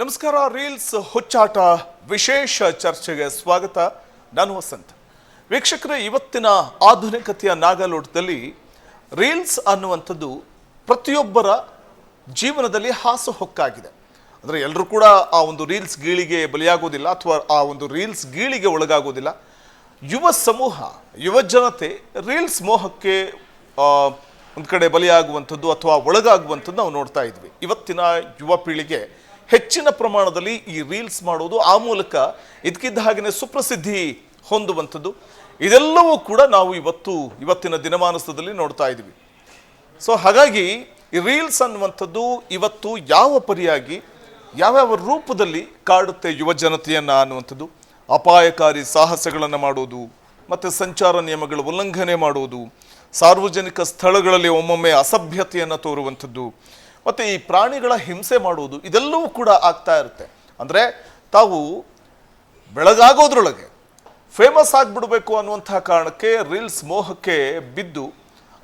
ನಮಸ್ಕಾರ. ರೀಲ್ಸ್ ಹುಚ್ಚಾಟ ವಿಶೇಷ ಚರ್ಚೆಗೆ ಸ್ವಾಗತ. ನಾನು ವಸಂತ್. ವೀಕ್ಷಕರೇ, ಇವತ್ತಿನ ಆಧುನಿಕತೆಯ ನಾಗಲೋಟದಲ್ಲಿ ರೀಲ್ಸ್ ಅನ್ನುವಂಥದ್ದು ಪ್ರತಿಯೊಬ್ಬರ ಜೀವನದಲ್ಲಿ ಹಾಸುಹೊಕ್ಕಾಗಿದೆ. ಅಂದರೆ ಎಲ್ಲರೂ ಕೂಡ ಆ ಒಂದು ರೀಲ್ಸ್ ಗೀಳಿಗೆ ಬಲಿಯಾಗೋದಿಲ್ಲ ಅಥವಾ ಆ ಒಂದು ರೀಲ್ಸ್ ಗೀಳಿಗೆ ಒಳಗಾಗೋದಿಲ್ಲ. ಯುವ ಸಮೂಹ, ಯುವ ಜನತೆ ರೀಲ್ಸ್ ಮೋಹಕ್ಕೆ ಒಂದು ಕಡೆ ಬಲಿಯಾಗುವಂಥದ್ದು ಅಥವಾ ಒಳಗಾಗುವಂಥದ್ದು ನಾವು ನೋಡ್ತಾ ಇದ್ವಿ. ಇವತ್ತಿನ ಯುವ ಪೀಳಿಗೆ ಹೆಚ್ಚಿನ ಪ್ರಮಾಣದಲ್ಲಿ ಈ ರೀಲ್ಸ್ ಮಾಡೋದು, ಆ ಮೂಲಕ ಇದಕ್ಕಿದ್ದ ಹಾಗೆಯೇ ಸುಪ್ರಸಿದ್ಧಿ ಹೊಂದುವಂಥದ್ದು, ಇದೆಲ್ಲವೂ ಕೂಡ ನಾವು ಇವತ್ತಿನ ದಿನಮಾನದಲ್ಲಿ ನೋಡ್ತಾ ಇದ್ವಿ. ಸೊ ಹಾಗಾಗಿ ಈ ರೀಲ್ಸ್ ಅನ್ನುವಂಥದ್ದು ಇವತ್ತು ಯಾವ ಪರಿಯಾಗಿ ಯಾವ್ಯಾವ ರೂಪದಲ್ಲಿ ಕಾಡುತ್ತೆ ಯುವ ಜನತೆಯನ್ನು ಅನ್ನುವಂಥದ್ದು, ಅಪಾಯಕಾರಿ ಸಾಹಸಗಳನ್ನು ಮಾಡೋದು, ಮತ್ತು ಸಂಚಾರ ನಿಯಮಗಳ ಉಲ್ಲಂಘನೆ ಮಾಡೋದು, ಸಾರ್ವಜನಿಕ ಸ್ಥಳಗಳಲ್ಲಿ ಒಮ್ಮೊಮ್ಮೆ ಅಸಭ್ಯತೆಯನ್ನು ತೋರುವಂಥದ್ದು, ಮತ್ತು ಈ ಪ್ರಾಣಿಗಳ ಹಿಂಸೆ ಮಾಡುವುದು, ಇದೆಲ್ಲವೂ ಕೂಡ ಆಗ್ತಾ ಇರುತ್ತೆ. ಅಂದರೆ ತಾವು ಬೆಳಗಾಗೋದ್ರೊಳಗೆ ಫೇಮಸ್ ಆಗಿಬಿಡಬೇಕು ಅನ್ನುವಂಥ ಕಾರಣಕ್ಕೆ ರೀಲ್ಸ್ ಮೋಹಕ್ಕೆ ಬಿದ್ದು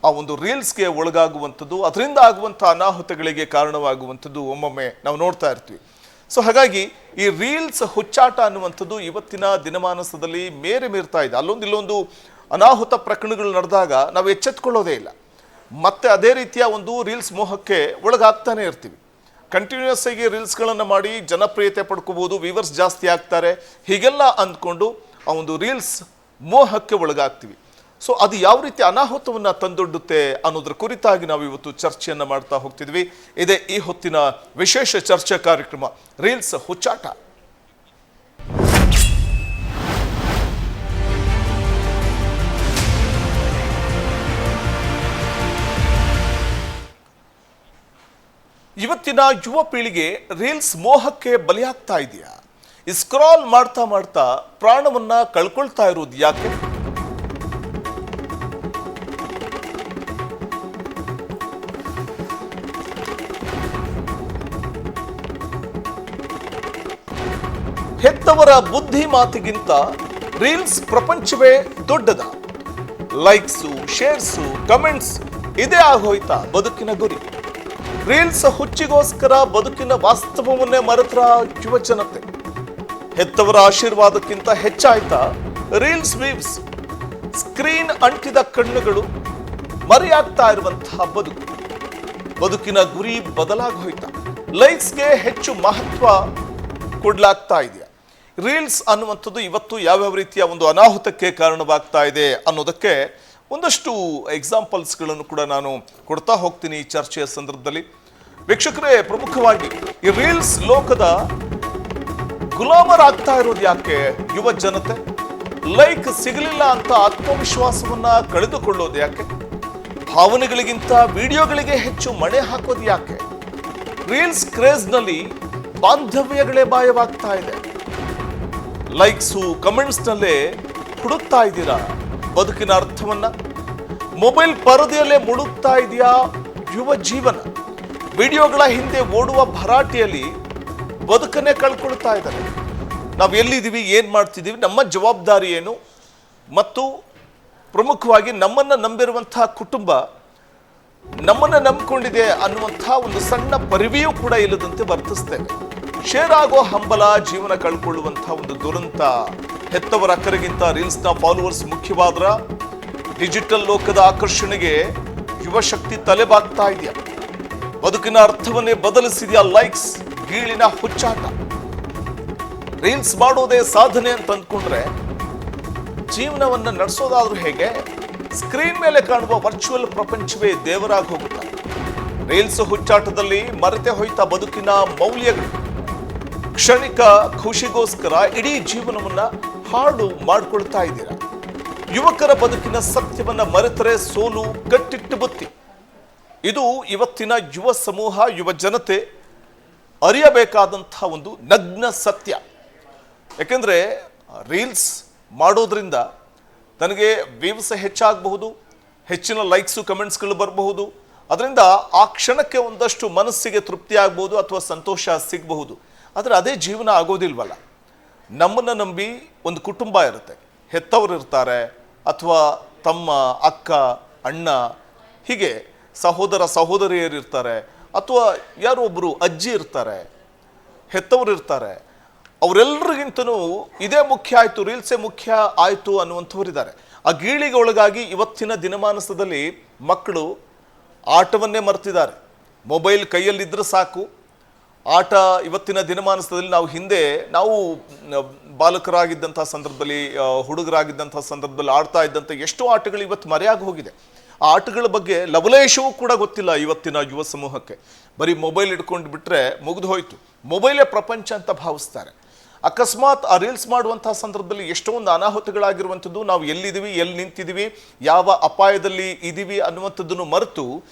ಆ ಒಂದು ರೀಲ್ಸ್ಗೆ ಒಳಗಾಗುವಂಥದ್ದು, ಅದರಿಂದ ಆಗುವಂಥ ಅನಾಹುತಗಳಿಗೆ ಕಾರಣವಾಗುವಂಥದ್ದು ಒಮ್ಮೊಮ್ಮೆ ನಾವು ನೋಡ್ತಾ ಇರ್ತೀವಿ. ಸೊ ಹಾಗಾಗಿ ಈ ರೀಲ್ಸ್ ಹುಚ್ಚಾಟ ಅನ್ನುವಂಥದ್ದು ಇವತ್ತಿನ ದಿನಮಾನದಲ್ಲಿ ಮೀರ್ತಾ ಇದೆ. ಇಲ್ಲೊಂದು ಅನಾಹುತ ಪ್ರಕರಣಗಳು ನಡೆದಾಗ ನಾವು ಎಚ್ಚೆತ್ಕೊಳ್ಳೋದೇ ಇಲ್ಲ. ಮತ್ತೆ ಅದೇ ರೀತಿಯ ಒಂದು ರೀಲ್ಸ್ ಮೋಹಕ್ಕೆ ಒಳಗಾಗ್ತಾನೆ ಇರ್ತೀವಿ. ಕಂಟಿನ್ಯೂಸ್ ಆಗಿ ರೀಲ್ಸ್ಗಳನ್ನು ಮಾಡಿ ಜನಪ್ರಿಯತೆ ಪಡ್ಕೋಬೋದು, ವ್ಯೂವರ್ಸ್ ಜಾಸ್ತಿ ಆಗ್ತಾರೆ, ಹೀಗೆಲ್ಲ ಅಂದ್ಕೊಂಡು ಆ ಒಂದು ರೀಲ್ಸ್ ಮೋಹಕ್ಕೆ ಒಳಗಾಗ್ತೀವಿ. ಸೊ ಅದು ಯಾವ ರೀತಿ ಅನಾಹುತವನ್ನು ತಂದೊಡ್ಡುತ್ತೆ ಅನ್ನೋದ್ರ ಕುರಿತಾಗಿ ನಾವು ಇವತ್ತು ಚರ್ಚೆಯನ್ನು ಮಾಡ್ತಾ ಹೋಗ್ತಿದ್ವಿ. ಇದೇ ಈ ಹೊತ್ತಿನ ವಿಶೇಷ ಚರ್ಚಾ ಕಾರ್ಯಕ್ರಮ ರೀಲ್ಸ್ ಹುಚ್ಚಾಟ. ಇವತ್ತಿನ ಯುವ ಪೀಳಿಗೆ ರೀಲ್ಸ್ ಮೋಹಕ್ಕೆ ಬಲಿಯಾಗ್ತಾ ಇದೆಯಾ? ಈ ಸ್ಕ್ರಾಲ್ ಮಾಡ್ತಾ ಮಾಡ್ತಾ ಪ್ರಾಣವನ್ನ ಕಳ್ಕೊಳ್ತಾ ಇರೋದು ಯಾಕೆ? ಹೆತ್ತವರ ಬುದ್ಧಿ ಮಾತಿಗಿಂತ ರೀಲ್ಸ್ ಪ್ರಪಂಚವೇ ದೊಡ್ಡದ. ಲೈಕ್ಸು, ಶೇರ್ಸು, ಕಮೆಂಟ್ಸ್ ಇದೇ ಆಗೋಯ್ತಾ ಬದುಕಿನ ಗುರಿ? ರೀಲ್ಸ್ ಹುಚ್ಚಿಗೋಸ್ಕರ ಬದುಕಿನ ವಾಸ್ತವವನ್ನೇ ಮರೆತರ ಯುವ ಜನತೆ. ಹೆತ್ತವರ ಆಶೀರ್ವಾದಕ್ಕಿಂತ ಹೆಚ್ಚಾಯ್ತಾ ರೀಲ್ಸ್ ವ್ಯೂಸ್? ಸ್ಕ್ರೀನ್ ಅಂಟಿದ ಕಣ್ಣುಗಳು ಮರೆಯಾಗ್ತಾ ಇರುವಂತಹ ಬದುಕಿನ ಗುರಿ ಬದಲಾಗೋಯ್ತಾ? ಲೈಕ್ಸ್ಗೆ ಹೆಚ್ಚು ಮಹತ್ವ ಕೊಡ್ಲಾಗ್ತಾ ಇದೆಯಾ? ರೀಲ್ಸ್ ಅನ್ನುವಂಥದ್ದು ಇವತ್ತು ಯಾವ್ಯಾವ ರೀತಿಯ ಒಂದು ಅನಾಹುತಕ್ಕೆ ಕಾರಣವಾಗ್ತಾ ಇದೆ ಅನ್ನೋದಕ್ಕೆ ಒಂದಷ್ಟು ಎಕ್ಸಾಂಪಲ್ಸ್ಗಳನ್ನು ಕೂಡ ನಾನು ಕೊಡ್ತಾ ಹೋಗ್ತೀನಿ ಈ ಚರ್ಚೆಯ ಸಂದರ್ಭದಲ್ಲಿ. ವೀಕ್ಷಕರೇ, ಪ್ರಮುಖವಾಗಿ ಈ ರೀಲ್ಸ್ ಲೋಕದ ಗುಲಾಮರಾಗ್ತಾ ಇರೋದು ಯಾಕೆ ಯುವ ಜನತೆ? ಲೈಕ್ ಸಿಗಲಿಲ್ಲ ಅಂತ ಆತ್ಮವಿಶ್ವಾಸವನ್ನ ಕಳೆದುಕೊಳ್ಳೋದು ಯಾಕೆ? ಭಾವನೆಗಳಿಗಿಂತ ವಿಡಿಯೋಗಳಿಗೆ ಹೆಚ್ಚು ಮಣೆ ಹಾಕೋದು ಯಾಕೆ? ರೀಲ್ಸ್ ಕ್ರೇಜ್ನಲ್ಲಿ ಬಾಂಧವ್ಯಗಳೇ ಮಾಯವಾಗ್ತಾ ಇದೆ. ಲೈಕ್ಸು, ಕಮೆಂಟ್ಸ್ನಲ್ಲೇ ಹುಡುಕ್ತಾ ಇದ್ದೀರಾ ಬದುಕಿನ ಅರ್ಥವನ್ನ? ಮೊಬೈಲ್ ಪರದೆಯಲ್ಲೇ ಮುಳುಗ್ತಾ ಇದೆಯಾ ಯುವ ಜೀವನ? ವಿಡಿಯೋಗಳ ಹಿಂದೆ ಓಡುವ ಭರಾಟೆಯಲ್ಲಿ ಬದುಕನ್ನೇ ಕಳ್ಕೊಳ್ತಾ ಇದ್ದಾರೆ. ನಾವು ಎಲ್ಲಿದ್ದೀವಿ, ಏನು ಮಾಡ್ತಿದ್ದೀವಿ, ನಮ್ಮ ಜವಾಬ್ದಾರಿ ಏನು, ಮತ್ತು ಪ್ರಮುಖವಾಗಿ ನಮ್ಮನ್ನು ನಂಬಿರುವಂತಹ ಕುಟುಂಬ ನಮ್ಮನ್ನು ನಂಬಿಕೊಂಡಿದೆ ಅನ್ನುವಂಥ ಒಂದು ಸಣ್ಣ ಪರಿವೆಯೂ ಕೂಡ ಇಲ್ಲದಂತೆ ವರ್ತಿಸ್ತೇವೆ. ಶೇರ್ ಆಗೋ ಹಂಬಲ ಜೀವನ ಕಳ್ಕೊಳ್ಳುವಂಥ ಒಂದು ದುರಂತ. ಹೆತ್ತವರ ಅಕ್ಕರಿಗಿಂತ ರೀಲ್ಸ್ನ ಫಾಲೋವರ್ಸ್ ಮುಖ್ಯವಾದ್ರ ಡಿಜಿಟಲ್ ಲೋಕದ ಆಕರ್ಷಣೆಗೆ ಯುವ ಶಕ್ತಿ ತಲೆಬಾಗ್ತಾ ಇದೆಯಾ? ಬದುಕಿನ ಅರ್ಥವನ್ನೇ ಬದಲಿಸಿದೆಯಾ ಲೈಕ್ಸ್ ಗೀಳಿನ ಹುಚ್ಚಾಟ? ರೀಲ್ಸ್ ಮಾಡೋದೇ ಸಾಧನೆ ಅಂತ ಅಂದ್ಕೊಂಡ್ರೆ ಜೀವನವನ್ನು ನಡೆಸೋದಾದ್ರೂ ಹೇಗೆ? ಸ್ಕ್ರೀನ್ ಮೇಲೆ ಕಾಣುವ ವರ್ಚುವಲ್ ಪ್ರಪಂಚವೇ ದೇವರಾಗಿ ಹೋಗುತ್ತೆ. ರೀಲ್ಸ್ ಹುಚ್ಚಾಟದಲ್ಲಿ ಮರೆತೆ ಹೋಯ್ತಾ ಬದುಕಿನ ಮೌಲ್ಯಗಳು. ಕ್ಷಣಿಕ ಖುಷಿಗೋಸ್ಕರ ಇಡೀ ಜೀವನವನ್ನ ಹಾಳು ಮಾಡ್ಕೊಳ್ತಾ ಇದ್ದೀರಾ. ಯುವಕರ ಬದುಕಿನ ಸತ್ಯವನ್ನ ಮರೆತರೆ ಸೋಲು ಕಟ್ಟಿಟ್ಟು ಬುತ್ತಿ. ಇದು ಇವತ್ತಿನ ಯುವ ಸಮೂಹ, ಯುವ ಜನತೆ ಅರಿಯಬೇಕಾದಂತಹ ಒಂದು ನಗ್ನ ಸತ್ಯ. ಯಾಕೆಂದ್ರೆ ರೀಲ್ಸ್ ಮಾಡೋದ್ರಿಂದ ನನಗೆ ವ್ಯೂಸ್ ಹೆಚ್ಚಾಗಬಹುದು, ಹೆಚ್ಚಿನ ಲೈಕ್ಸು, ಕಮೆಂಟ್ಸ್ಗಳು ಬರಬಹುದು. ಅದರಿಂದ ಆ ಕ್ಷಣಕ್ಕೆ ಒಂದಷ್ಟು ಮನಸ್ಸಿಗೆ ತೃಪ್ತಿ ಆಗ್ಬೋದು ಅಥವಾ ಸಂತೋಷ ಸಿಗಬಹುದು. ಆದರೆ ಅದೇ ಜೀವನ ಆಗೋದಿಲ್ವಲ್ಲ. ನಮ್ಮನ್ನು ನಂಬಿ ಒಂದು ಕುಟುಂಬ ಇರುತ್ತೆ, ಹೆತ್ತವರು ಇರ್ತಾರೆ, ಅಥವಾ ತಮ್ಮ, ಅಕ್ಕ, ಅಣ್ಣ, ಹೀಗೆ ಸಹೋದರ ಸಹೋದರಿಯರು ಇರ್ತಾರೆ, ಅಥವಾ ಯಾರೋ ಒಬ್ಬರು ಅಜ್ಜಿ ಇರ್ತಾರೆ. ಹೆತ್ತವರು ಇರ್ತಾರೆ, ಅವರೆಲ್ಲರಿಗಿಂತನೂ ಇದೇ ಮುಖ್ಯ ಆಯಿತು, ರೀಲ್ಸೇ ಮುಖ್ಯ ಆಯಿತು ಅನ್ನುವಂಥವ್ರಿದ್ದಾರೆ. ಆ ಗೀಳಿಗೆ ಒಳಗಾಗಿ ಇವತ್ತಿನ ದಿನಮಾನಸದಲ್ಲಿ ಮಕ್ಕಳು ಆಟವನ್ನೇ ಮರೆತಿದ್ದಾರೆ. ಮೊಬೈಲ್ ಕೈಯಲ್ಲಿದ್ದರೆ ಸಾಕು, ಆಟ ಇವತ್ತಿನ ದಿನಮಾನಸದಲ್ಲಿ ನಾವು ಬಾಲಕರಾಗಿದ್ದಂಥ ಸಂದರ್ಭದಲ್ಲಿ, ಹುಡುಗರಾಗಿದ್ದಂಥ ಸಂದರ್ಭದಲ್ಲಿ ಆಡ್ತಾ ಇದ್ದಂಥ ಎಷ್ಟೋ ಆಟಗಳು ಇವತ್ತು ಮರೆಯಾಗಿ ಹೋಗಿದೆ. ಆ ಆಟಗಳ ಬಗ್ಗೆ ಲವಲೇಶವೂ ಕೂಡ ಗೊತ್ತಿಲ್ಲ ಇವತ್ತಿನ ಯುವ ಸಮೂಹಕ್ಕೆ. ಬರೀ ಮೊಬೈಲ್ ಇಟ್ಕೊಂಡು ಬಿಟ್ಟರೆ ಮುಗಿದು ಹೋಯಿತು, ಮೊಬೈಲೇ ಪ್ರಪಂಚ ಅಂತ ಭಾವಿಸ್ತಾರೆ. ಅಕಸ್ಮಾತ್ ಆ ರೀಲ್ಸ್ ಮಾಡುವಂಥ ಸಂದರ್ಭದಲ್ಲಿ ಎಷ್ಟೊಂದು ಅನಾಹುತಗಳಾಗಿರುವಂಥದ್ದು, ನಾವು ಎಲ್ಲಿದ್ದೀವಿ, ಎಲ್ಲಿ ನಿಂತಿದ್ದೀವಿ, ಯಾವ ಅಪಾಯದಲ್ಲಿ ಇದ್ದೀವಿ ಅನ್ನುವಂಥದ್ದನ್ನು ಮರೆತು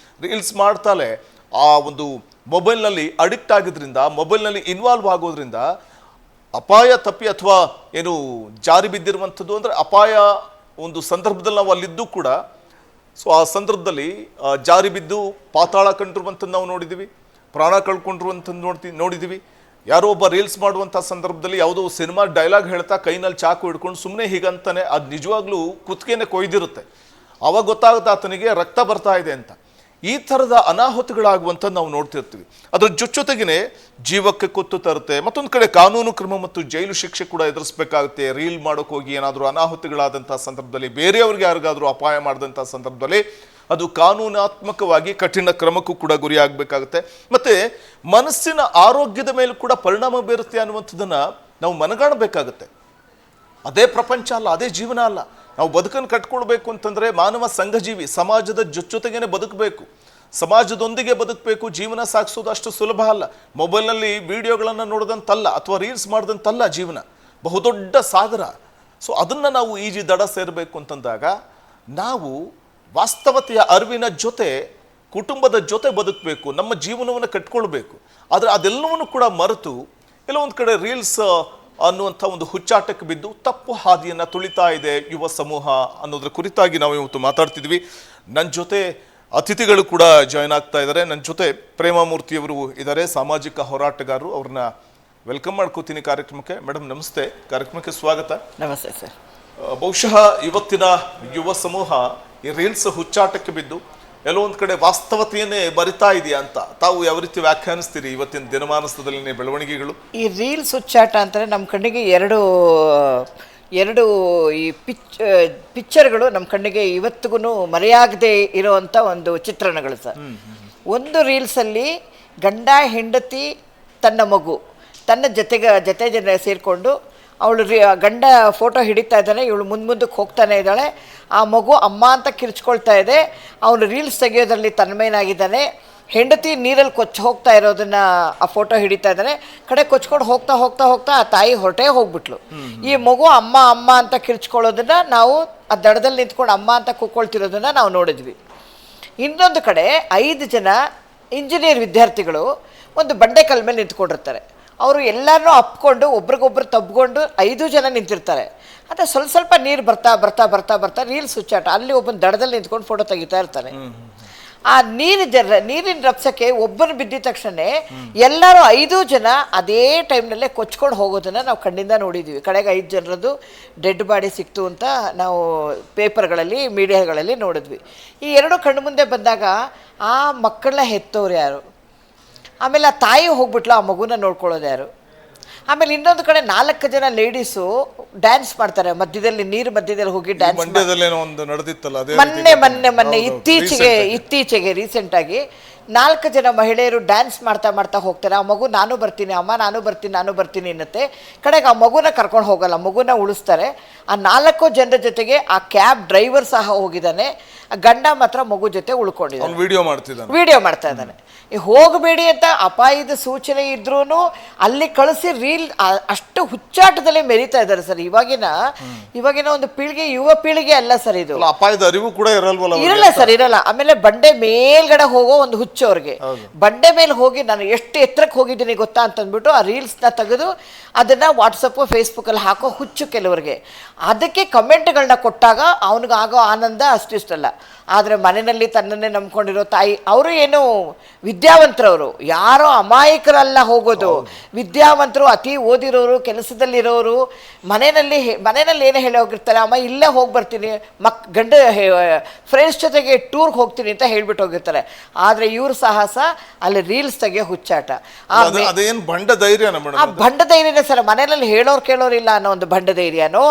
ರೀಲ್ಸ್ ಮಾಡ್ತಾಳೆ ಆ ಒಂದು ಮೊಬೈಲ್ನಲ್ಲಿ ಅಡಿಕ್ಟ್ ಆಗಿದ್ರಿಂದ, ಮೊಬೈಲ್ನಲ್ಲಿ ಇನ್ವಾಲ್ವ್ ಆಗೋದ್ರಿಂದ ಅಪಾಯ ತಪ್ಪಿ ಅಥವಾ ಏನು ಜಾರಿ ಬಿದ್ದಿರುವಂಥದ್ದು. ಅಂದರೆ ಅಪಾಯ ಒಂದು ಸಂದರ್ಭದಲ್ಲಿ ನಾವು ಅಲ್ಲಿದ್ದು ಕೂಡ, ಸೊ ಆ ಸಂದರ್ಭದಲ್ಲಿ ಜಾರಿ ಬಿದ್ದು ಪಾತಾಳ ಕಂಡಿರುವಂಥದ್ದು ನಾವು ನೋಡಿದ್ದೀವಿ, ಪ್ರಾಣ ಕಳ್ಕೊಂಡಿರುವಂಥದ್ದು ನೋಡಿದ್ದೀವಿ. ಯಾರೋ ಒಬ್ಬ ರೀಲ್ಸ್ ಮಾಡುವಂಥ ಸಂದರ್ಭದಲ್ಲಿ ಯಾವುದೋ ಸಿನಿಮಾ ಡೈಲಾಗ್ ಹೇಳ್ತಾ ಕೈನಲ್ಲಿ ಚಾಕು ಹಿಡ್ಕೊಂಡು ಸುಮ್ಮನೆ ಹೀಗಂತಾನೆ ಅದು ನಿಜವಾಗ್ಲೂ ಕುತ್ತಿಗೆನೇ ಕೊಯ್ದಿರುತ್ತೆ. ಆವಾಗ ಗೊತ್ತಾಗುತ್ತೆ ಆತನಿಗೆ ರಕ್ತ ಬರ್ತಾ ಇದೆ ಅಂತ. ಈ ಥರದ ಅನಾಹುತಗಳಾಗುವಂಥದ್ದು ನಾವು ನೋಡ್ತಿರ್ತೀವಿ. ಅದ್ರ ಜೊತೆಗೇ ಜೀವಕ್ಕೆ ಕೊತ್ತು ತರುತ್ತೆ. ಮತ್ತೊಂದು ಕಡೆ ಕಾನೂನು ಕ್ರಮ ಮತ್ತು ಜೈಲು ಶಿಕ್ಷೆ ಕೂಡ ಎದುರಿಸಬೇಕಾಗುತ್ತೆ. ರೀಲ್ ಮಾಡೋಕೆ ಹೋಗಿ ಏನಾದರೂ ಅನಾಹುತಗಳಾದಂಥ ಸಂದರ್ಭದಲ್ಲಿ, ಬೇರೆಯವ್ರಿಗೆ ಯಾರಿಗಾದರೂ ಅಪಾಯ ಮಾಡಿದಂಥ ಸಂದರ್ಭದಲ್ಲಿ ಅದು ಕಾನೂನಾತ್ಮಕವಾಗಿ ಕಠಿಣ ಕ್ರಮಕ್ಕೂ ಕೂಡ ಗುರಿಯಾಗಬೇಕಾಗುತ್ತೆ. ಮತ್ತು ಮನಸ್ಸಿನ ಆರೋಗ್ಯದ ಮೇಲೂ ಕೂಡ ಪರಿಣಾಮ ಬೀರುತ್ತೆ ಅನ್ನುವಂಥದ್ದನ್ನು ನಾವು ಮನಗಾಣಬೇಕಾಗುತ್ತೆ. ಅದೇ ಪ್ರಪಂಚ ಅಲ್ಲ, ಅದೇ ಜೀವನ ಅಲ್ಲ. ನಾವು ಬದುಕನ್ನು ಕಟ್ಕೊಳ್ಬೇಕು ಅಂತಂದರೆ ಮಾನವ ಸಂಘಜೀವಿ, ಸಮಾಜದ ಜೊತೆಗೇನೆ ಬದುಕಬೇಕು, ಸಮಾಜದೊಂದಿಗೆ ಬದುಕಬೇಕು. ಜೀವನ ಸಾಗಿಸೋದು ಅಷ್ಟು ಸುಲಭ ಅಲ್ಲ. ಮೊಬೈಲ್ನಲ್ಲಿ ವಿಡಿಯೋಗಳನ್ನು ನೋಡಿದಂತಲ್ಲ ಅಥವಾ ರೀಲ್ಸ್ ಮಾಡಿದಂತಲ್ಲ ಜೀವನ, ಬಹುದೊಡ್ಡ ಸಾಗರ. ಸೊ ಅದನ್ನು ನಾವು ಈಜಿ ದಡ ಸೇರಬೇಕು ಅಂತಂದಾಗ ನಾವು ವಾಸ್ತವತೆಯ ಅರಿವಿನ ಜೊತೆ ಕುಟುಂಬದ ಜೊತೆ ಬದುಕಬೇಕು, ನಮ್ಮ ಜೀವನವನ್ನು ಕಟ್ಕೊಳ್ಬೇಕು. ಆದರೆ ಅದೆಲ್ಲವನ್ನು ಕೂಡ ಮರೆತು ಎಲ್ಲೋ ಒಂದು ಕಡೆ ರೀಲ್ಸ್ ಅನ್ನುವಂಥ ಒಂದು ಹುಚ್ಚಾಟಕ್ಕೆ ಬಿದ್ದು ತಪ್ಪು ಹಾದಿಯನ್ನು ತುಳಿತಾ ಇದೆ ಯುವ ಸಮೂಹ ಅನ್ನೋದ್ರ ಕುರಿತಾಗಿ ನಾವು ಇವತ್ತು ಮಾತಾಡ್ತಿದ್ವಿ. ನನ್ನ ಜೊತೆ ಅತಿಥಿಗಳು ಕೂಡ ಜಾಯ್ನ್ ಆಗ್ತಾ ಇದ್ದಾರೆ. ನನ್ನ ಜೊತೆ ಪ್ರೇಮಮೂರ್ತಿಯವರು ಇದ್ದಾರೆ, ಸಾಮಾಜಿಕ ಹೋರಾಟಗಾರರು. ಅವ್ರನ್ನ ವೆಲ್ಕಮ್ ಮಾಡ್ಕೋತೀನಿ ಕಾರ್ಯಕ್ರಮಕ್ಕೆ. ಮೇಡಮ್ ನಮಸ್ತೆ, ಕಾರ್ಯಕ್ರಮಕ್ಕೆ ಸ್ವಾಗತ. ನಮಸ್ತೆ ಸರ್. ಬಹುಶಃ ಇವತ್ತಿನ ಯುವ ಸಮೂಹ ಈ ರೀಲ್ಸ್ ಹುಚ್ಚಾಟಕ್ಕೆ ಬಿದ್ದು ಎಲ್ಲೋ ಒಂದು ಕಡೆ ವಾಸ್ತವತೆಯನ್ನೇ ಬರಿತಾ ಇದೆಯಾ ಅಂತ ತಾವು ಯಾವ ರೀತಿ ವ್ಯಾಖ್ಯಾನಿಸ್ತೀರಿ ಇವತ್ತಿನ ದಿನಮಾನಸದಲ್ಲಿ ಬೆಳವಣಿಗೆಗಳು? ಈ ರೀಲ್ಸ್ ಹುಚ್ಚಾಟ ಅಂತಾರೆ ನಮ್ಮ ಕಣ್ಣಿಗೆ ಎರಡು ಈ ಪಿಕ್ಚರ್ಗಳು ನಮ್ಮ ಕಣ್ಣಿಗೆ ಇವತ್ತಿಗೂ ಮರೆಯಾಗದೆ ಇರೋವಂಥ ಒಂದು ಚಿತ್ರಣಗಳು ಸರ್. ಒಂದು ರೀಲ್ಸಲ್ಲಿ ಗಂಡ ಹೆಂಡತಿ ತನ್ನ ಮಗು ತನ್ನ ಜೊತೆ ಜನ ಸೇರಿಕೊಂಡು ಅವಳು ಗಂಡ ಫೋಟೋ ಹಿಡಿತಾ ಇದ್ದಾನೆ, ಇವಳು ಮುಂದಕ್ಕೆ ಹೋಗ್ತಾನೆ ಇದ್ದಾಳೆ, ಆ ಮಗು ಅಮ್ಮ ಅಂತ ಕಿರ್ಚ್ಕೊಳ್ತಾ ಇದೆ, ಅವನು ರೀಲ್ಸ್ ತೆಗೆಯೋದ್ರಲ್ಲಿ ತನ್ಮಯನಾಗಿದ್ದಾನೆ. ಹೆಂಡತಿ ನೀರಲ್ಲಿ ಕೊಚ್ಚಿ ಹೋಗ್ತಾ ಇರೋದನ್ನ ಆ ಫೋಟೋ ಹಿಡಿತಾ ಇದ್ದಾನೆ. ಕೊಚ್ಕೊಂಡು ಹೋಗ್ತಾ ಆ ತಾಯಿ ಹೊರಟೇ ಹೋಗ್ಬಿಟ್ಲು. ಈ ಮಗು ಅಮ್ಮ ಅಮ್ಮ ಅಂತ ಕಿರ್ಚ್ಕೊಳ್ಳೋದನ್ನ ನಾವು ಆ ದಡದಲ್ಲಿ ನಿಂತ್ಕೊಂಡು ಅಮ್ಮ ಅಂತ ಕೂತ್ಕೊಳ್ತಿರೋದನ್ನ ನಾವು ನೋಡಿದ್ವಿ. ಇನ್ನೊಂದು ಕಡೆ 5 ಜನ ಇಂಜಿನಿಯರ್ ವಿದ್ಯಾರ್ಥಿಗಳು ಒಂದು ಬಂಡೆಕಲ್ ಮೇಲೆ ನಿಂತ್ಕೊಂಡಿರ್ತಾರೆ. ಅವರು ಎಲ್ಲರನ್ನೂ ಅಪ್ಕೊಂಡು ಒಬ್ರಿಗೊಬ್ರು ತಬ್ಕೊಂಡು 5 ಜನ ನಿಂತಿರ್ತಾರೆ. ಆದರೆ ಸ್ವಲ್ಪ ನೀರು ಬರ್ತಾ ರೀಲ್ಸ್ ಹುಚ್ಚಾಟ. ಅಲ್ಲಿ ಒಬ್ಬನ ದಡದಲ್ಲಿ ನಿಂತ್ಕೊಂಡು ಫೋಟೋ ತೆಗಿತಾ ಇರ್ತಾನೆ. ಆ ನೀರಿನ ರಭಸಕ್ಕೆ ಒಬ್ಬನು ಬಿದ್ದಿದ ತಕ್ಷಣ ಎಲ್ಲರೂ 5 ಜನ ಅದೇ ಟೈಮ್ನಲ್ಲೇ ಕೊಚ್ಕೊಂಡು ಹೋಗೋದನ್ನು ನಾವು ಕಣ್ಣಿಂದ ನೋಡಿದ್ದೀವಿ. ಕಡೆಗೆ 5 ಜನರದ್ದು ಡೆಡ್ ಬಾಡಿ ಸಿಕ್ತು ಅಂತ ನಾವು ಪೇಪರ್ಗಳಲ್ಲಿ ಮೀಡಿಯಾಗಳಲ್ಲಿ ನೋಡಿದ್ವಿ. ಈ 2 ಕಣ್ಣು ಮುಂದೆ ಬಂದಾಗ ಆ ಮಕ್ಕಳನ್ನ ಹೆತ್ತವ್ರು ಯಾರು? ಆಮೇಲೆ ಆ ತಾಯಿ ಹೋಗ್ಬಿಟ್ಲು, ಆ ಮಗುನ ನೋಡ್ಕೊಳ್ಳೋದು ಯಾರು? ಆಮೇಲೆ ಇನ್ನೊಂದು ಕಡೆ 4 ಜನ ಲೇಡೀಸು ಡ್ಯಾನ್ಸ್ ಮಾಡ್ತಾರೆ ಮಧ್ಯದಲ್ಲಿ, ನೀರು ಮಧ್ಯದಲ್ಲಿ ಹೋಗಿ ಡ್ಯಾನ್ಸ್. ಮೊನ್ನೆ ಇತ್ತೀಚೆಗೆ ರೀಸೆಂಟಾಗಿ 4 ಜನ ಮಹಿಳೆಯರು ಡ್ಯಾನ್ಸ್ ಮಾಡ್ತಾ ಹೋಗ್ತಾರೆ. ಆ ಮಗು ನಾನು ಬರ್ತೀನಿ ಅಮ್ಮ, ನಾನು ಬರ್ತೀನಿ ಅನ್ನತ್ತೆ. ಕಡೆಗೆ ಆ ಮಗುನ ಕರ್ಕೊಂಡು ಹೋಗಲ್ಲ, ಮಗುನ ಉಳಿಸ್ತಾರೆ. ಆ 4 ಜನರ ಜೊತೆಗೆ ಆ ಕ್ಯಾಬ್ ಡ್ರೈವರ್ ಸಹ ಹೋಗಿದ್ದಾನೆ. ಆ ಗಂಡ ಮಾತ್ರ ಮಗು ಜೊತೆ ಉಳ್ಕೊಂಡಿದ್ದಾನೆ, ವಿಡಿಯೋ ಮಾಡ್ತಾ ಇದ್ದಾನೆ. ಹೋಗಬೇಡಿ ಅಂತ ಅಪಾಯದ ಸೂಚನೆ ಇದ್ರೂ ಅಲ್ಲಿ ಕಳಿಸಿ ರೀಲ್ ಅಷ್ಟು ಹುಚ್ಚಾಟದಲ್ಲಿ ಮೆರಿತಾ ಇದ್ದಾರೆ ಸರ್. ಇವಾಗಿನ ಒಂದು ಪೀಳಿಗೆ, ಯುವ ಪೀಳಿಗೆ ಅಲ್ಲ ಸರ್ ಇದು. ಅಪಾಯದ ಅರಿವು ಕೂಡ ಇರಲ್ಲ ಸರ್, ಇರಲ್ಲ. ಆಮೇಲೆ ಬಂಡೆ ಮೇಲ್ಗಡೆ ಹೋಗೋ ಒಂದು ಹುಚ್ಚು ಅವ್ರಿಗೆ. ಬಂಡೆ ಮೇಲೆ ಹೋಗಿ ನಾನು ಎಷ್ಟು ಎತ್ತರಕ್ಕೆ ಹೋಗಿದ್ದೀನಿ ಗೊತ್ತಾ ಅಂತಂದ್ಬಿಟ್ಟು ಆ ರೀಲ್ಸ್ನ ತೆಗೆದು ಅದನ್ನ ವಾಟ್ಸಪ್ ಫೇಸ್ಬುಕ್ ಅಲ್ಲಿ ಹಾಕೋ ಹುಚ್ಚು ಕೆಲವರಿಗೆ. ಅದಕ್ಕೆ ಕಮೆಂಟ್ಗಳನ್ನ ಕೊಟ್ಟಾಗ ಅವನಿಗಾಗೋ ಆನಂದ ಅಷ್ಟಿಷ್ಟಲ್ಲ. ಆದರೆ ಮನೆಯಲ್ಲಿ ತನ್ನನ್ನೇ ನಂಬ್ಕೊಂಡಿರೋ ತಾಯಿ, ಅವರು ಏನು ವಿದ್ಯಾವಂತರವರು, ಯಾರೋ ಅಮಾಯಕರಲ್ಲ ಹೋಗೋದು, ವಿದ್ಯಾವಂತರು, ಅತಿ ಓದಿರೋರು, ಕೆಲಸದಲ್ಲಿರೋರು, ಮನೆಯಲ್ಲಿ ಏನು ಹೇಳಿ ಹೋಗಿರ್ತಾರೆ, ಅಮ್ಮ ಇಲ್ಲೇ ಹೋಗಿ ಬರ್ತೀನಿ, ಫ್ರೆಂಡ್ಸ್ ಜೊತೆಗೆ ಟೂರ್ಗೆ ಹೋಗ್ತೀನಿ ಅಂತ ಹೇಳ್ಬಿಟ್ಟು ಹೋಗಿರ್ತಾರೆ. ಆದರೆ ಇವ್ರ ಸಾಹಸ ಅಲ್ಲಿ ರೀಲ್ಸ್ ತೆಗೆಯೋ ಹುಚ್ಚಾಟ. ಅದೇನು ಬಂಡ ಧೈರ್ಯ, ಆ ಬಂಡ ಧೈರ್ಯನೇ ಸರ್, ಮನೆಯಲ್ಲಿ ಹೇಳೋರು ಕೇಳೋರಿಲ್ಲ ಅನ್ನೋ ಒಂದು ಬಂಡ ಧೈರ್ಯನೋ,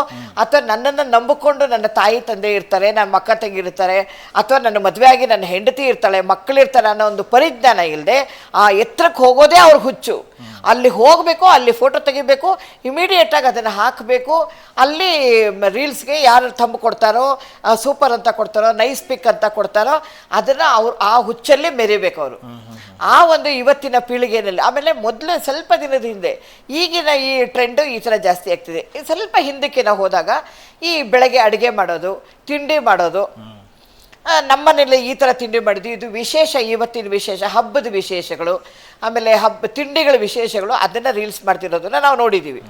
ಅಥವಾ ನನ್ನನ್ನು ನಂಬಿಕೊಂಡು ನನ್ನ ತಾಯಿ ತಂದೆ ಇರ್ತಾರೆ, ನನ್ನ ಅಕ್ಕ ತಂಗಿ ಇರ್ತಾರೆ, ಅಥವಾ ನನ್ನ ಮದುವೆ ಆಗಿ ನನ್ನ ಹೆಂಡತಿ ಇರ್ತಾಳೆ, ಮಕ್ಕಳಿರ್ತಾರೆ ಅನ್ನೋ ಒಂದು ಪರಿಜ್ಞಾನ ಇಲ್ಲದೆ ಆ ಎತ್ತರಕ್ಕೆ ಹೋಗೋದೇ ಅವ್ರ ಹುಚ್ಚು. ಅಲ್ಲಿ ಹೋಗಬೇಕು, ಅಲ್ಲಿ ಫೋಟೋ ತೆಗಿಬೇಕು, ಇಮಿಡಿಯೇಟ್ ಆಗಿ ಅದನ್ನು ಹಾಕಬೇಕು. ಅಲ್ಲಿ ರೀಲ್ಸ್ಗೆ ಯಾರು ತಂಬು ಕೊಡ್ತಾರೋ, ಸೂಪರ್ ಅಂತ ಕೊಡ್ತಾರೋ, ನೈಸ್ ಪಿಕ್ ಅಂತ ಕೊಡ್ತಾರೋ, ಅದನ್ನು ಅವ್ರು ಆ ಹುಚ್ಚಲ್ಲಿ ಮೆರಿಬೇಕು ಅವರು. ಆ ಒಂದು ಇವತ್ತಿನ ಪೀಳಿಗೆಯಲ್ಲಿ. ಆಮೇಲೆ ಮೊದಲು ಸ್ವಲ್ಪ ದಿನದ ಹಿಂದೆ, ಈಗಿನ ಈ ಟ್ರೆಂಡು ಈ ಥರ ಜಾಸ್ತಿ ಆಗ್ತಿದೆ. ಸ್ವಲ್ಪ ಹಿಂದಕ್ಕೆ ನಾವು ಹೋದಾಗ ಈ ಬೆಳಗ್ಗೆ ಅಡುಗೆ ಮಾಡೋದು, ತಿಂಡಿ ಮಾಡೋದು, ನಮ್ಮನೇಲಿ ಈ ಥರ ತಿಂಡಿ ಮಾಡಿದ್ವಿ, ಇದು ವಿಶೇಷ, ಇವತ್ತಿನ ವಿಶೇಷ, ಹಬ್ಬದ ವಿಶೇಷಗಳು, ಆಮೇಲೆ ತಿಂಡಿಗಳ ವಿಶೇಷಗಳು, ಅದನ್ನು ರೀಲ್ಸ್ ಮಾಡ್ತಿರೋದನ್ನ ನಾವು ನೋಡಿದ್ದೀವಿ.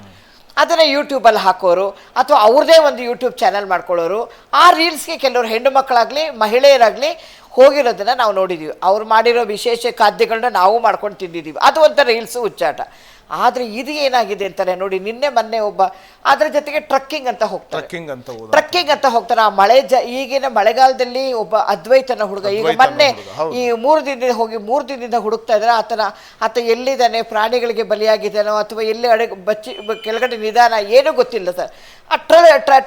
ಅದನ್ನು ಯೂಟ್ಯೂಬಲ್ಲಿ ಹಾಕೋರು, ಅಥವಾ ಅವ್ರದ್ದೇ ಒಂದು ಯೂಟ್ಯೂಬ್ ಚಾನಲ್ ಮಾಡ್ಕೊಳ್ಳೋರು. ಆ ರೀಲ್ಸ್ಗೆ ಕೆಲವರು ಹೆಣ್ಣು ಮಕ್ಕಳಾಗಲಿ ಮಹಿಳೆಯರಾಗಲಿ ಹೋಗಿರೋದನ್ನು ನಾವು ನೋಡಿದ್ದೀವಿ. ಅವ್ರು ಮಾಡಿರೋ ವಿಶೇಷ ಖಾದ್ಯಗಳನ್ನ ನಾವು ಮಾಡ್ಕೊಂಡು ತಿಂದಿದ್ದೀವಿ. ಅದು ಒಂಥರ ರೀಲ್ಸು ಹುಚ್ಚಾಟ. ಆದರೆ ಇದು ಏನಾಗಿದೆ ಅಂತಾರೆ ನೋಡಿ, ನಿನ್ನೆ ಮೊನ್ನೆ ಒಬ್ಬ ಅದರ ಜೊತೆಗೆ ಟ್ರಕ್ಕಿಂಗ್ ಅಂತ ಹೋಗ್ತಾರೆ. ಆ ಈಗಿನ ಮಳೆಗಾಲದಲ್ಲಿ ಒಬ್ಬ ಅದ್ವೈತನ ಹುಡುಗ, ಈಗ ಮೊನ್ನೆ ಈ 3 ದಿನದಿಂದ ಹೋಗಿ 3 ದಿನದಿಂದ ಹುಡುಕ್ತಾ ಇದ್ದಾರೆ. ಆತ ಎಲ್ಲಿದ್ದಾನೆ, ಪ್ರಾಣಿಗಳಿಗೆ ಬಲಿಯಾಗಿದ್ದಾನೋ ಅಥವಾ ಎಲ್ಲಿ ಕೆಳಗಡೆ ನಿಧಾನ, ಏನೂ ಗೊತ್ತಿಲ್ಲ ಸರ್. ಆ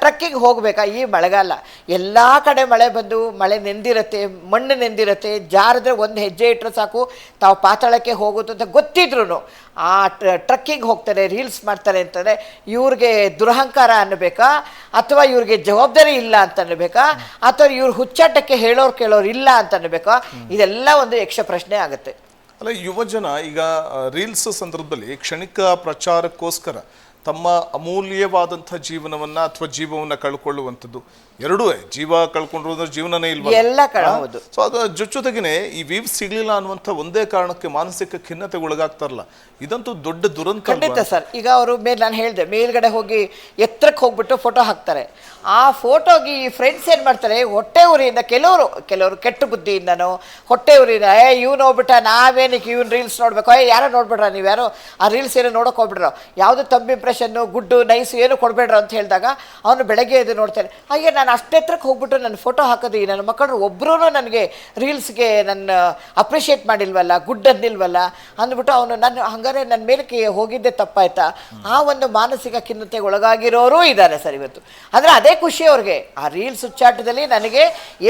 ಟ್ರಕ್ಕಿಂಗ್ ಹೋಗ್ಬೇಕಾ ಈ ಮಳೆಗಾಲ, ಎಲ್ಲ ಕಡೆ ಮಳೆ ಬಂದು ಮಳೆ ನೆಂದಿರತ್ತೆ, ಮಣ್ಣು ನೆಂದಿರತ್ತೆ, ಜಾರಿದ್ರೆ ಒಂದು ಹೆಜ್ಜೆ ಇಟ್ಟರೆ ಸಾಕು ತಾವು ಪಾತಾಳಕ್ಕೆ ಹೋಗೋದು ಅಂತ ಗೊತ್ತಿದ್ರು ಆ ಟ್ರಕ್ಕಿಂಗ್ ಹೋಗ್ತಾರೆ, ರೀಲ್ಸ್ ಮಾಡ್ತಾರೆ ಅಂತಂದರೆ ಇವ್ರಿಗೆ ದುರಹಂಕಾರ ಅನ್ನಬೇಕಾ, ಅಥವಾ ಇವ್ರಿಗೆ ಜವಾಬ್ದಾರಿ ಇಲ್ಲ ಅಂತ ಅನ್ನಬೇಕಾ, ಅಥವಾ ಇವ್ರ ಹುಚ್ಚಾಟಕ್ಕೆ ಹೇಳೋರು ಕೇಳೋರು ಇಲ್ಲ ಅಂತ ಅನ್ನಬೇಕಾ? ಇದೆಲ್ಲ ಒಂದು ಯಕ್ಷ ಪ್ರಶ್ನೆ ಆಗುತ್ತೆ. ಅಲ್ಲ, ಯುವ ಜನ ಈಗ ರೀಲ್ಸ್ ಸಂದರ್ಭದಲ್ಲಿ ಕ್ಷಣಿಕ ಪ್ರಚಾರಕ್ಕೋಸ್ಕರ ತಮ್ಮ ಅಮೂಲ್ಯವಾದಂಥ ಜೀವನವನ್ನ ಅಥವಾ ಜೀವವನ್ನ ಕಳ್ಕೊಳ್ಳುವಂಥದ್ದು, ಎರಡೂ ಜೀವ ಕಳ್ಕೊಂಡಿರೋದ್ರ ಜೀವನನೇ ಇಲ್ವಾ, ಎಲ್ಲ ಕಳ್ಬಹುದು. ಸೊ ಅದು ಜೊತೆಗೇನೆ ಈ ವ್ಯೂಸ್ ಸಿಗ್ಲಿಲ್ಲ ಅನ್ನುವಂಥ ಒಂದೇ ಕಾರಣಕ್ಕೆ ಮಾನಸಿಕ ಖಿನ್ನತೆಗೆ ಒಳಗಾಗ್ತಾರಲ್ಲ, ಇದಂತೂ ದೊಡ್ಡ ದುರಂತ. ಖಂಡಿತ ಸರ್. ಈಗ ಅವರು ನಾನು ಹೇಳಿದೆ, ಮೇಲ್ಗಡೆ ಹೋಗಿ ಎತ್ತರಕ್ಕೆ ಹೋಗ್ಬಿಟ್ಟು ಫೋಟೋ ಹಾಕ್ತಾರೆ. ಆ ಫೋಟೋಗೆ ಈ ಫ್ರೆಂಡ್ಸ್ ಏನು ಮಾಡ್ತಾರೆ, ಹೊಟ್ಟೆ ಉರಿಯಿಂದ ಕೆಲವರು ಕೆಟ್ಟ ಬುದ್ಧಿಯಿಂದನೋ ಹೊಟ್ಟೆ ಉರಿಯಿಂದ ಇವ್ನು ಹೋಗ್ಬಿಟ್ಟ, ನಾವೇನಕ್ಕೆ ಇವ್ನು ರೀಲ್ಸ್ ನೋಡ್ಬೇಕು, ಯಾರೋ ನೋಡ್ಬಿಡ್ರ, ನೀವು ಯಾರೋ ಆ ರೀಲ್ಸ್ ಏನೋ ನೋಡೋಕೆ ಹೋಗ್ಬಿಡ್ರೋ, ಯಾವುದು ತಮ್ಮ ಇಂಪ್ರೆಷನ್ನು ಗುಡ್ಡು ನೈಸು ಏನು ಕೊಡ್ಬೇಡ್ರ ಅಂತ ಹೇಳಿದಾಗ ಅವನು ಬೆಳಗ್ಗೆ ಎದ್ದು ನೋಡ್ತಾನೆ, ಹಾಗೆ ನಾನು ಅಷ್ಟೆತ್ರಕ್ಕೆ ಹೋಗ್ಬಿಟ್ಟು ನನ್ನ ಫೋಟೋ ಹಾಕೋದು, ಈ ನನ್ನ ಮಕ್ಕಳು ಒಬ್ಬರೂ ನನಗೆ ರೀಲ್ಸ್ಗೆ ನನ್ನ ಅಪ್ರಿಷಿಯೇಟ್ ಮಾಡಿಲ್ವಲ್ಲ, ಗುಡ್ ಅಂದಿಲ್ವಲ್ಲ ಅಂದ್ಬಿಟ್ಟು ಅವನು ಹಂಗಾರೆ ನನ್ನ ಮೇಲಕ್ಕೆ ಹೋಗಿದ್ದೆ ತಪ್ಪಾಯ್ತಾ, ಆ ಒಂದು ಮಾನಸಿಕ ಖಿನ್ನತೆಗೆ ಒಳಗಾಗಿರೋರು ಇದ್ದಾರೆ ಸರ್ ಇವತ್ತು. ಅಂದರೆ ಅದೇ ಖುಷಿ ಅವ್ರಿಗೆ. ಆ ರೀಲ್ಸ್ ಹುಚ್ಚಾಟದಲ್ಲಿ ನನಗೆ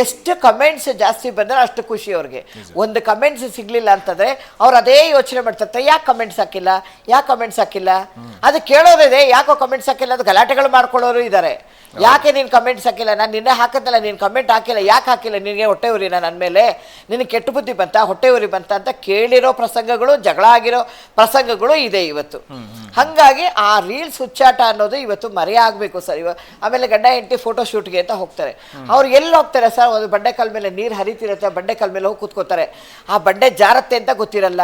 ಎಷ್ಟು ಕಮೆಂಟ್ಸ್ ಜಾಸ್ತಿ ಬಂದರೆ ಅಷ್ಟು ಖುಷಿ ಅವ್ರಿಗೆ. ಒಂದು ಕಮೆಂಟ್ಸ್ ಸಿಗ್ಲಿಲ್ಲ ಅಂತಂದರೆ ಅವ್ರು ಅದೇ ಯೋಚನೆ ಮಾಡ್ತಾರೆ, ಯಾಕೆ ಕಮೆಂಟ್ಸ್ ಹಾಕಿಲ್ಲ, ಅದು ಕೇಳೋರಿದೆ, ಯಾಕೋ ಕಮೆಂಟ್ಸ್ ಹಾಕಿಲ್ಲ ಅದು ಗಲಾಟೆಗಳು ಮಾಡ್ಕೊಳ್ಳೋರು ಇದ್ದಾರೆ. ಯಾಕೆ ನೀನು ಕಮೆಂಟ್ಸ್ ಹಾಕಿಲ್ಲ, ನಾನು ನಿನ್ನೆ ಹಾಕಿದ್ದಲ್ಲ, ನೀನು ಕಮೆಂಟ್ ಹಾಕಿಲ್ಲ, ಯಾಕೆ ಹಾಕಿಲ್ಲ, ನಿನಗೆ ಹೊಟ್ಟೆ ಉರಿನ ನನ್ನ ಮೇಲೆ, ನಿನಗೆ ಕೆಟ್ಟ ಬುದ್ಧಿ ಬಂತ, ಹೊಟ್ಟೆ ಉರಿ ಬಂತ ಅಂತ ಕೇಳಿರೋ ಪ್ರಸಂಗಗಳು, ಜಗಳ ಆಗಿರೋ ಪ್ರಸಂಗಗಳು ಇದೆ ಇವತ್ತು. ಹಾಗಾಗಿ ಆ ರೀಲ್ಸ್ ಹುಚ್ಚಾಟ ಅನ್ನೋದು ಇವತ್ತು ಮರೆಯಾಗಬೇಕು ಸರ್. ಆಮೇಲೆ ಗಂಡ ಹೆಂಡತಿ ಫೋಟೋ ಶೂಟ್ಗೆ ಅಂತ ಹೋಗ್ತಾರೆ. ಅವ್ರು ಎಲ್ಲಿ ಹೋಗ್ತಾರೆ ಸರ್, ಒಂದು ಬಂಡೆಕಲ್ ಮೇಲೆ ನೀರು ಹರಿತಿರುತ್ತೆ, ಬಂಡೆಕಲ್ ಮೇಲೆ ಹೋಗಿ ಕೂತ್ಕೋತಾರೆ. ಆ ಬಂಡೆ ಜಾರತ್ತೆ ಅಂತ ಗೊತ್ತಿರಲ್ಲ,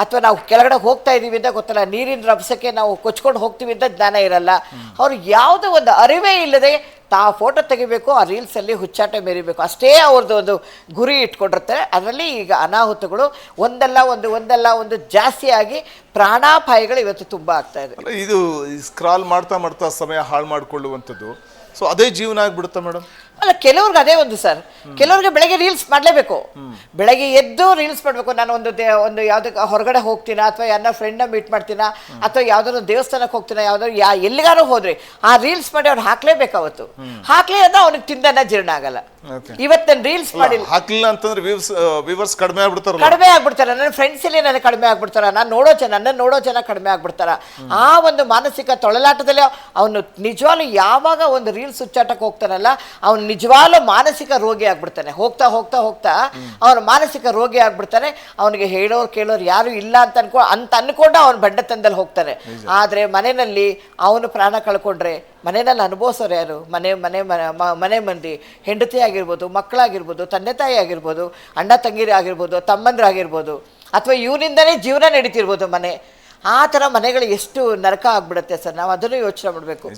ಅಥವಾ ನಾವು ಕೆಳಗಡೆ ಹೋಗ್ತಾ ಇದೀವಿ ಅಂತ ಗೊತ್ತಿಲ್ಲ, ನೀರಿನ ರಭಸಕ್ಕೆ ನಾವು ಕೊಚ್ಕೊಂಡು ಹೋಗ್ತೀವಿ ಅಂತ ಜ್ಞಾನ ಇರಲ್ಲ. ಅವ್ರು ಯಾವುದೋ ಒಂದು ಅರಿವೇ ಇಲ್ಲದೆ ಫೋಟೋ ತೆಗಿಬೇಕು, ಆ ರೀಲ್ಸಲ್ಲಿ ಹುಚ್ಚಾಟ ಮೆರಿಬೇಕು, ಅಷ್ಟೇ ಅವ್ರದ್ದು ಒಂದು ಗುರಿ ಇಟ್ಕೊಂಡಿರ್ತಾರೆ. ಅದರಲ್ಲಿ ಈಗ ಅನಾಹುತಗಳು ಒಂದಲ್ಲ ಒಂದು ಜಾಸ್ತಿ ಆಗಿ ಪ್ರಾಣಾಪಾಯಗಳು ಇವತ್ತು ತುಂಬ ಆಗ್ತಾ ಇದೆ. ಇದು ಸ್ಕ್ರಾಲ್ ಮಾಡ್ತಾ ಸಮಯ ಹಾಳು ಮಾಡಿಕೊಳ್ಳುವಂಥದ್ದು, ಸೊ ಅದೇ ಜೀವನ ಆಗ್ಬಿಡುತ್ತಾ ಮೇಡಮ್? ಅಲ್ಲ, ಕೆಲವ್ರಿಗೆ ಅದೇ ಒಂದು ಸರ್, ಕೆಲವ್ರಿಗೆ ಬೆಳಗ್ಗೆ ರೀಲ್ಸ್ ಮಾಡಲೇಬೇಕು, ಬೆಳಗ್ಗೆ ಎದ್ದು ರೀಲ್ಸ್ ಮಾಡಬೇಕು. ನಾನು ಒಂದು ಯಾವುದಕ್ಕೆ ಹೊರಗಡೆ ಹೋಗ್ತೀನ, ಅಥವಾ ಯಾರನ್ನ ಫ್ರೆಂಡ್ನ ಮೀಟ್ ಮಾಡ್ತೀನ, ಅಥವಾ ಯಾವುದಾದ್ರು ದೇವಸ್ಥಾನಕ್ಕೆ ಹೋಗ್ತೀನ, ಯಾವುದಾದ್ರು ಎಲ್ಲಿಗಾರು ಹೋದ್ರಿ ಆ ರೀಲ್ಸ್ ಮಾಡಿ ಅವ್ರು ಹಾಕ್ಲೇಬೇಕು. ಅವತ್ತು ಹಾಕ್ಲೇ ಅಂದ್ರೆ ಅವ್ನಿಗೆ ತಿಂದನ್ನ ಜೀರ್ಣ ಆಗಲ್ಲ. ಇವತ್ತು ನಾನು ರೀಲ್ಸ್ ಮಾಡಿಲ್ಲ, ಹಾಕ್ಲಿಲ್ಲ ಅಂತಂದ್ರೆ ವ್ಯೂವರ್ಸ್ ಕಡಿಮೆ ಆಗ್ಬಿಡ್ತಾರೆ, ನನ್ನ ಫ್ರೆಂಡ್ಸ್ ಅಲ್ಲಿ ನನಗೆ ಕಡಿಮೆ ಆಗ್ಬಿಡ್ತಾರ, ನನ್ನ ನೋಡೋ ಜನ ಕಡಿಮೆ ಆಗ್ಬಿಡ್ತಾರ. ಆ ಒಂದು ಮಾನಸಿಕ ತೊಳಲಾಟದಲ್ಲಿ ಅವನು ನಿಜವಾಗ್ಲೂ ಯಾವಾಗ ಒಂದು ರೀಲ್ಸ್ ಹುಚ್ಚಾಟಕ್ಕೆ ಹೋಗ್ತಾನಲ್ಲ, ಅವನು ನಿಜವಾಗ್ಲೂ ಮಾನಸಿಕ ರೋಗಿ ಆಗ್ಬಿಡ್ತಾನೆ. ಹೋಗ್ತಾ ಅವನು ಮಾನಸಿಕ ರೋಗಿ ಆಗ್ಬಿಡ್ತಾನೆ. ಅವನಿಗೆ ಹೇಳೋರು ಕೇಳೋರು ಯಾರು ಇಲ್ಲ ಅಂತ ಅನ್ಕೊಂಡು ಅವನು ಬಂಡತನದಲ್ಲಿ ಹೋಗ್ತಾನೆ. ಆದ್ರೆ ಮನೆಯಲ್ಲಿ ಅವನು ಪ್ರಾಣ ಕಳ್ಕೊಂಡ್ರೆ ಮನೆಯಲ್ಲಿ ಅನುಭವಿಸೋರು ಯಾರು? ಮನೆ ಮಂದಿ, ಹೆಂಡತಿ ಆಗಿರ್ಬೋದು, ಮಕ್ಕಳಾಗಿರ್ಬೋದು, ತಂದೆ ತಾಯಿ ಆಗಿರ್ಬೋದು, ಅಣ್ಣ ತಂಗಿರು ಆಗಿರ್ಬೋದು, ತಮ್ಮಂದಿರಾಗಿರ್ಬೋದು, ಅಥವಾ ಇವನಿಂದನೇ ಜೀವನ ನಡೀತಿರ್ಬೋದು ಮನೆ. ಆ ಥರ ಮನೆಗಳು ಎಷ್ಟು ನರಕ ಆಗ್ಬಿಡುತ್ತೆ ಸರ್. ನಾವು ಅದನ್ನು ಯೋಚನೆ ಮಾಡಬೇಕು.